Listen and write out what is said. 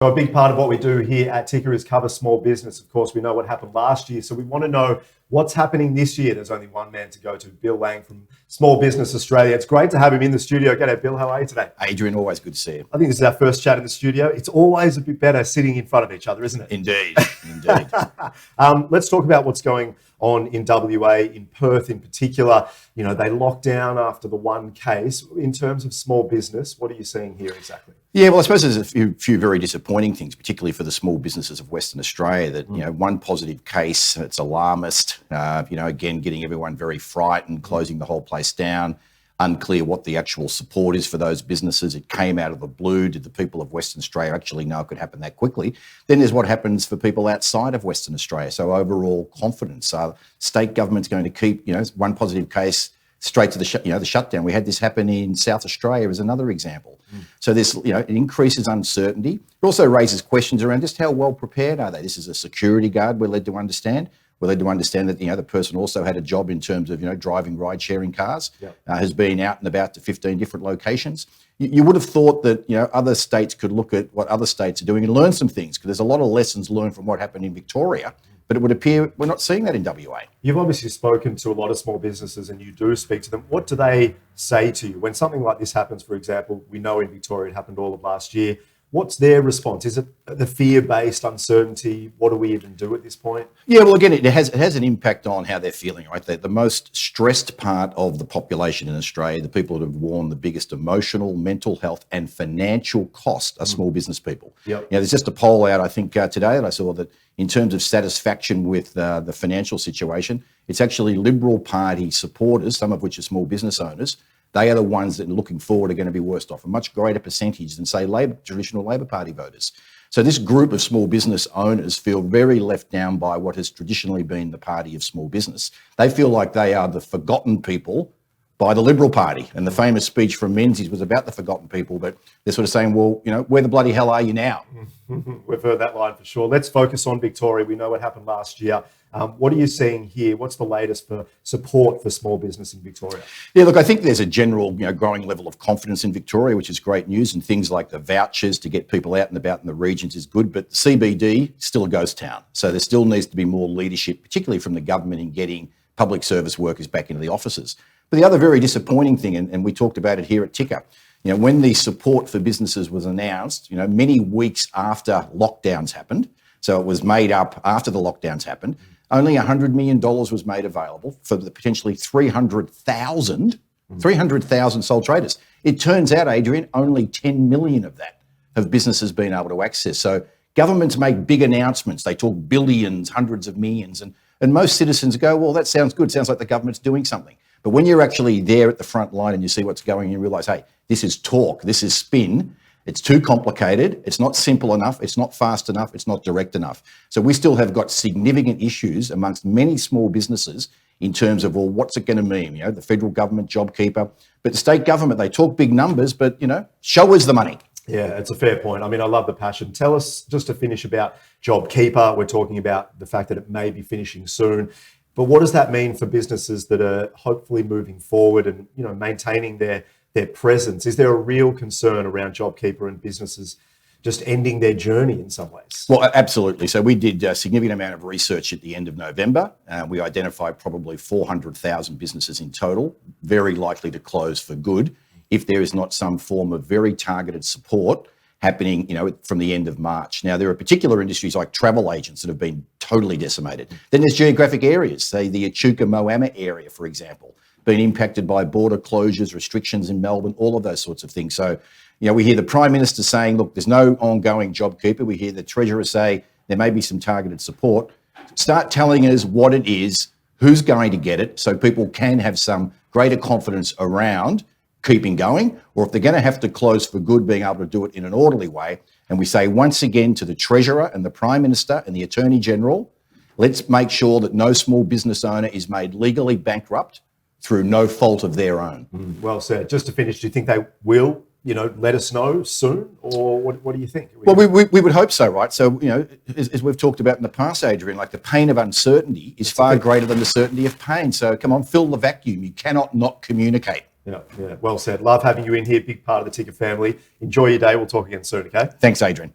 So a big part of what we do here at Ticker is cover small business. Of course, we know what happened last year, so we want to know what's happening this year. There's only one man to go to, Bill Lang from Small Business Australia. It's great to have him in the studio. G'day, Bill. How are you today? Adrian, always good to see you. I think this is our first chat in the studio. It's always a bit better sitting in front of each other, isn't it? Indeed, indeed. Let's talk about what's going on in WA, in Perth in particular. You know, they locked down after the one case. In terms of small business, what are you seeing here exactly? Yeah, well, I suppose there's a few very disappointing things, particularly for the small businesses of Western Australia, that, one positive case, it's alarmist, again, getting everyone very frightened, closing the whole place down, unclear what the actual support is for those businesses. It came out of the blue. Did the people of Western Australia actually know it could happen that quickly? Then there's what happens for people outside of Western Australia. So overall confidence. State government's going to keep, one positive case straight to the shutdown. We had this happen in South Australia as another example. So this, it increases uncertainty. It also raises questions around just how well prepared are they? This is a security guard, we're led to understand. We're led to understand that, the person also had a job in terms of, driving ride-sharing cars, has been out and about to 15 different locations. You would have thought that, other states could look at what other states are doing and learn some things, because there's a lot of lessons learned from what happened in Victoria. But it would appear we're not seeing that in WA. You've obviously spoken to a lot of small businesses and you do speak to them. What do they say to you? When something like this happens, for example, we know in Victoria it happened all of last year. What's their response? Is it the fear-based uncertainty? What do we even do at this point? Yeah, well, again, it has an impact on how they're feeling, right? The most stressed part of the population in Australia, the people that have worn the biggest emotional, mental health and financial cost are small business people. Yep. There's just a poll out, I think, today that I saw that in terms of satisfaction with the financial situation, it's actually Liberal Party supporters, some of which are small business owners. They are the ones that, looking forward, are going to be worst off, a much greater percentage than, say, traditional Labor Party voters. So this group of small business owners feel very left down by what has traditionally been the party of small business. They feel like they are the forgotten people by the Liberal Party. And the famous speech from Menzies was about the forgotten people, but they're sort of saying, well, where the bloody hell are you now? We've heard that line for sure. Let's focus on Victoria. We know what happened last year. What are you seeing here? What's the latest for support for small business in Victoria? Yeah, look, I think there's a general, growing level of confidence in Victoria, which is great news, and things like the vouchers to get people out and about in the regions is good, but CBD still a ghost town. So there still needs to be more leadership, particularly from the government, in getting public service workers back into the offices. But the other very disappointing thing, and we talked about it here at Ticker, when the support for businesses was announced, many weeks after lockdowns happened, so it was made up after the lockdowns happened, only $100 million was made available for the potentially 300,000 sole traders. It turns out, Adrian, only 10 million of that have businesses been able to access. So governments make big announcements. They talk billions, hundreds of millions, and most citizens go, well, that sounds good. Sounds like the government's doing something. But when you're actually there at the front line and you see what's going on, you realise, hey, this is talk, this is spin. It's too complicated. It's not simple enough. It's not fast enough. It's not direct enough. So we still have got significant issues amongst many small businesses in terms of, well, what's it going to mean? The federal government, JobKeeper, but the state government, they talk big numbers, but, show us the money. Yeah, it's a fair point. I mean, I love the passion. Tell us, just to finish, about JobKeeper. We're talking about the fact that it may be finishing soon. But what does that mean for businesses that are hopefully moving forward and, maintaining their presence? Is there a real concern around JobKeeper and businesses just ending their journey in some ways? Well, absolutely. So we did a significant amount of research at the end of November. We identified probably 400,000 businesses in total, very likely to close for good if there is not some form of very targeted support happening, from the end of March. Now, there are particular industries like travel agents that have been totally decimated. Then there's geographic areas, say the Echuca-Moama area, for example, been impacted by border closures, restrictions in Melbourne, all of those sorts of things. So, we hear the Prime Minister saying, look, there's no ongoing JobKeeper. We hear the Treasurer say there may be some targeted support. Start telling us what it is, who's going to get it, so people can have some greater confidence around keeping going, or if they're going to have to close for good, being able to do it in an orderly way. And we say once again to the Treasurer and the Prime Minister and the Attorney General, let's make sure that no small business owner is made legally bankrupt through no fault of their own. Well said. Just to finish, do you think they will, let us know soon, or what do you think? Well, we would hope so, right? So, as we've talked about in the past, Adrian, like the pain of uncertainty is far greater than the certainty of pain. So come on, fill the vacuum. You cannot not communicate. Yeah, well said. Love having you in here. Big part of the Ticker family. Enjoy your day. We'll talk again soon, okay? Thanks, Adrian.